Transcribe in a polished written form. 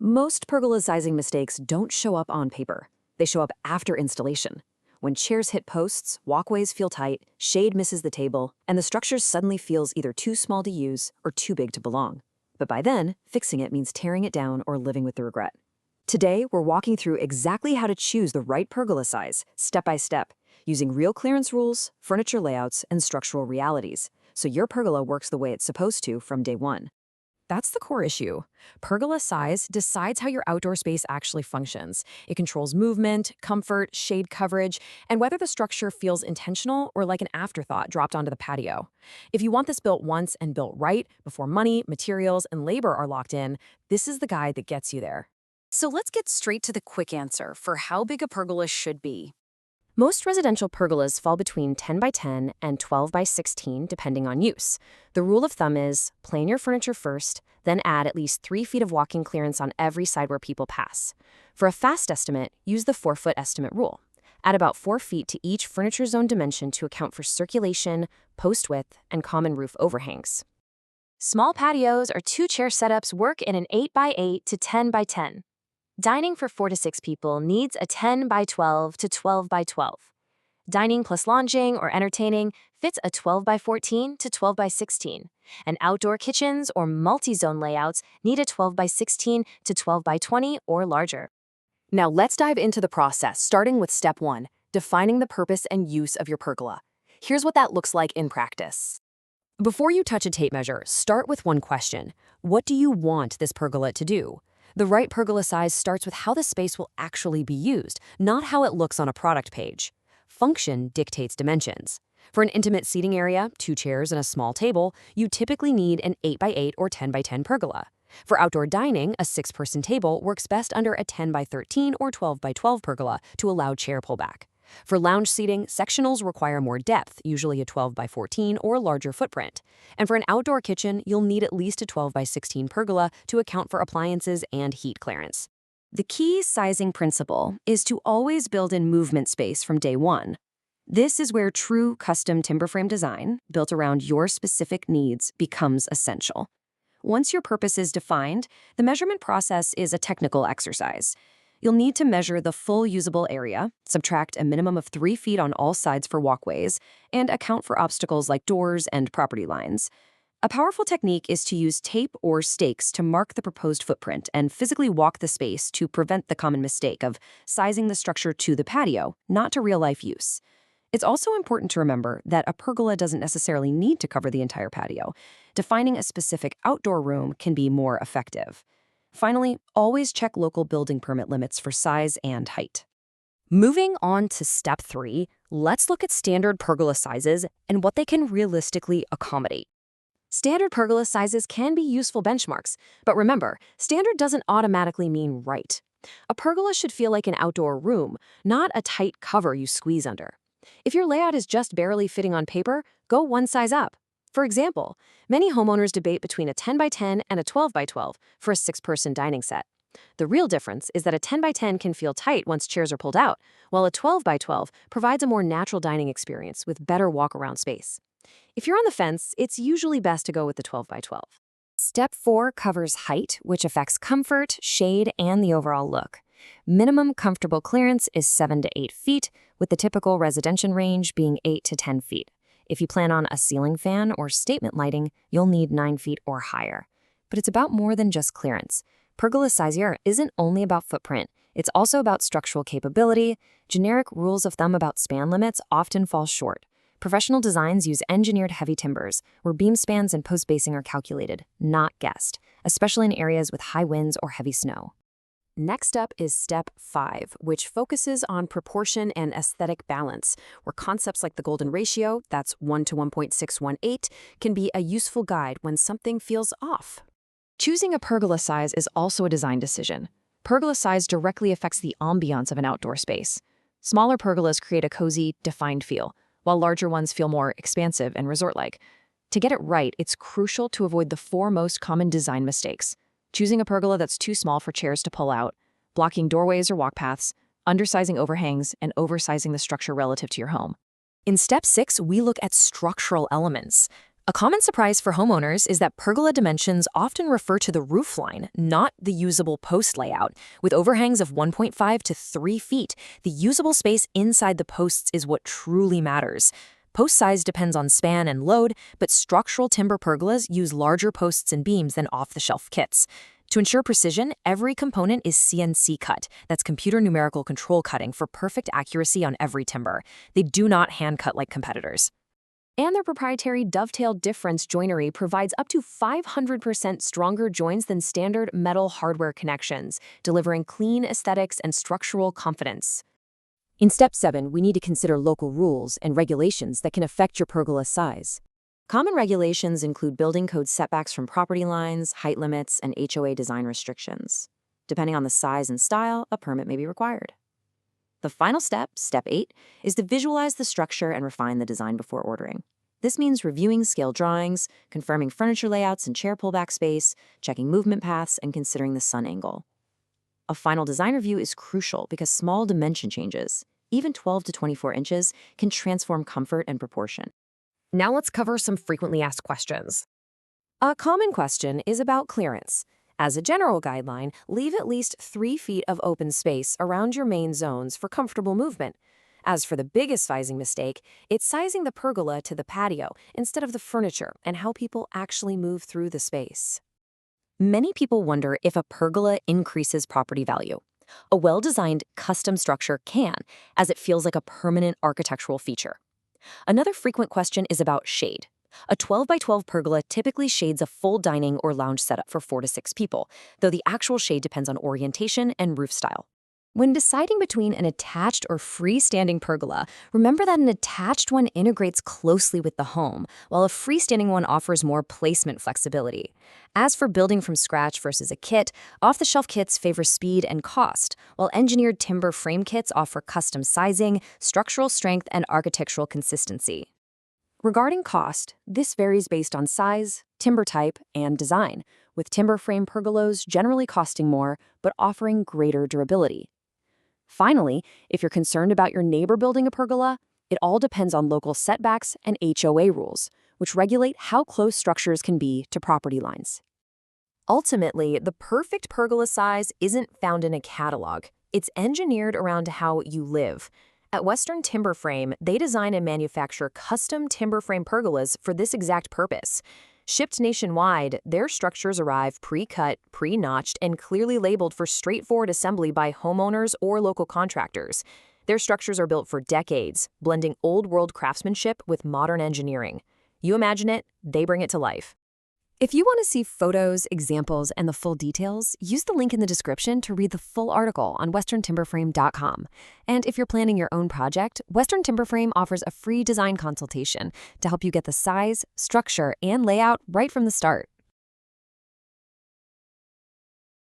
Most pergola sizing mistakes don't show up on paper. They show up after installation. When chairs hit posts, walkways feel tight, shade misses the table, and the structure suddenly feels either too small to use or too big to belong. But by then, fixing it means tearing it down or living with the regret. Today, we're walking through exactly how to choose the right pergola size, step by step, using real clearance rules, furniture layouts, and structural realities, so your pergola works the way it's supposed to from day one. That's the core issue. Pergola size decides how your outdoor space actually functions. It controls movement, comfort, shade coverage, and whether the structure feels intentional or like an afterthought dropped onto the patio. If you want this built once and built right, before money, materials, and labor are locked in, this is the guide that gets you there. So let's get straight to the quick answer for how big a pergola should be. Most residential pergolas fall between 10 by 10 and 12 by 16 depending on use. The rule of thumb is plane your furniture first, then add at least 3 feet of walking clearance on every side where people pass. For a fast estimate, use the 4-foot estimate rule. Add about 4 feet to each furniture zone dimension to account for circulation, post width, and common roof overhangs. Small patios or 2-chair setups work in an 8 by 8 to 10 by 10. Dining for 4 to 6 people needs a 10 by 12 to 12 by 12. Dining plus lounging or entertaining fits a 12 by 14 to 12 by 16. And outdoor kitchens or multi-zone layouts need a 12 by 16 to 12 by 20 or larger. Now let's dive into the process, starting with step 1, defining the purpose and use of your pergola. Here's what that looks like in practice. Before you touch a tape measure, start with one question. What do you want this pergola to do? The right pergola size starts with how the space will actually be used, not how it looks on a product page. Function dictates dimensions. For an intimate seating area, 2 chairs and a small table, you typically need an 8 by 8 or 10 by 10 pergola. For outdoor dining, a 6-person table works best under a 10 by 13 or 12 by 12 pergola to allow chair pullback. For lounge seating, sectionals require more depth, usually a 12 by 14 or larger footprint. And for an outdoor kitchen, you'll need at least a 12 by 16 pergola to account for appliances and heat clearance. The key sizing principle is to always build in movement space from day one. This is where true custom timber frame design, built around your specific needs, becomes essential. Once your purpose is defined, the measurement process is a technical exercise. You'll need to measure the full usable area, subtract a minimum of 3 feet on all sides for walkways, and account for obstacles like doors and property lines. A powerful technique is to use tape or stakes to mark the proposed footprint and physically walk the space to prevent the common mistake of sizing the structure to the patio, not to real-life use. It's also important to remember that a pergola doesn't necessarily need to cover the entire patio. Defining a specific outdoor room can be more effective. Finally, always check local building permit limits for size and height. Moving on to step 3, let's look at standard pergola sizes and what they can realistically accommodate. Standard pergola sizes can be useful benchmarks, but remember, standard doesn't automatically mean right. A pergola should feel like an outdoor room, not a tight cover you squeeze under. If your layout is just barely fitting on paper, go one size up. For example, many homeowners debate between a 10 by 10 and a 12 by 12 for a 6-person dining set. The real difference is that a 10 by 10 can feel tight once chairs are pulled out, while a 12 by 12 provides a more natural dining experience with better walk-around space. If you're on the fence, it's usually best to go with the 12 by 12. Step 4 covers height, which affects comfort, shade, and the overall look. Minimum comfortable clearance is 7 to 8 feet, with the typical residential range being 8 to 10 feet. If you plan on a ceiling fan or statement lighting, you'll need 9 feet or higher. But it's about more than just clearance. Pergola size isn't only about footprint. It's also about structural capability. Generic rules of thumb about span limits often fall short. Professional designs use engineered heavy timbers, where beam spans and post basing are calculated, not guessed, especially in areas with high winds or heavy snow. Next up is step 5, which focuses on proportion and aesthetic balance, where concepts like the golden ratio, that's 1 to 1.618, can be a useful guide when something feels off. Choosing a pergola size is also a design decision. Pergola size directly affects the ambiance of an outdoor space. Smaller pergolas create a cozy, defined feel, while larger ones feel more expansive and resort-like. To get it right, it's crucial to avoid the 4 most common design mistakes: choosing a pergola that's too small for chairs to pull out, blocking doorways or walk paths, undersizing overhangs, and oversizing the structure relative to your home. In step 6, we look at structural elements. A common surprise for homeowners is that pergola dimensions often refer to the roof line, not the usable post layout. With overhangs of 1.5 to 3 feet, the usable space inside the posts is what truly matters. Post size depends on span and load, but structural timber pergolas use larger posts and beams than off-the-shelf kits. To ensure precision, every component is CNC cut. That's computer numerical control cutting for perfect accuracy on every timber. They do not hand cut like competitors. And their proprietary dovetail difference joinery provides up to 500% stronger joints than standard metal hardware connections, delivering clean aesthetics and structural confidence. In Step 7, we need to consider local rules and regulations that can affect your pergola size. Common regulations include building code setbacks from property lines, height limits, and HOA design restrictions. Depending on the size and style, a permit may be required. The final step, Step 8, is to visualize the structure and refine the design before ordering. This means reviewing scale drawings, confirming furniture layouts and chair pullback space, checking movement paths, and considering the sun angle. A final design review is crucial because small dimension changes, even 12 to 24 inches, can transform comfort and proportion. Now let's cover some frequently asked questions. A common question is about clearance. As a general guideline, leave at least 3 feet of open space around your main zones for comfortable movement. As for the biggest sizing mistake, it's sizing the pergola to the patio instead of the furniture and how people actually move through the space. Many people wonder if a pergola increases property value. A well-designed custom structure can, as it feels like a permanent architectural feature. Another frequent question is about shade. A 12 by 12 pergola typically shades a full dining or lounge setup for 4 to 6 people, though the actual shade depends on orientation and roof style. When deciding between an attached or freestanding pergola, remember that an attached one integrates closely with the home, while a freestanding one offers more placement flexibility. As for building from scratch versus a kit, off-the-shelf kits favor speed and cost, while engineered timber frame kits offer custom sizing, structural strength, and architectural consistency. Regarding cost, this varies based on size, timber type, and design, with timber frame pergolas generally costing more but offering greater durability. Finally, if you're concerned about your neighbor building a pergola, it all depends on local setbacks and HOA rules, which regulate how close structures can be to property lines. Ultimately, the perfect pergola size isn't found in a catalog. It's engineered around how you live. At Western Timber Frame, they design and manufacture custom timber frame pergolas for this exact purpose. Shipped nationwide, their structures arrive pre-cut, pre-notched, and clearly labeled for straightforward assembly by homeowners or local contractors. Their structures are built for decades, blending old-world craftsmanship with modern engineering. You imagine it, they bring it to life. If you want to see photos, examples, and the full details, use the link in the description to read the full article on westerntimberframe.com. And if you're planning your own project, Western Timber Frame offers a free design consultation to help you get the size, structure, and layout right from the start.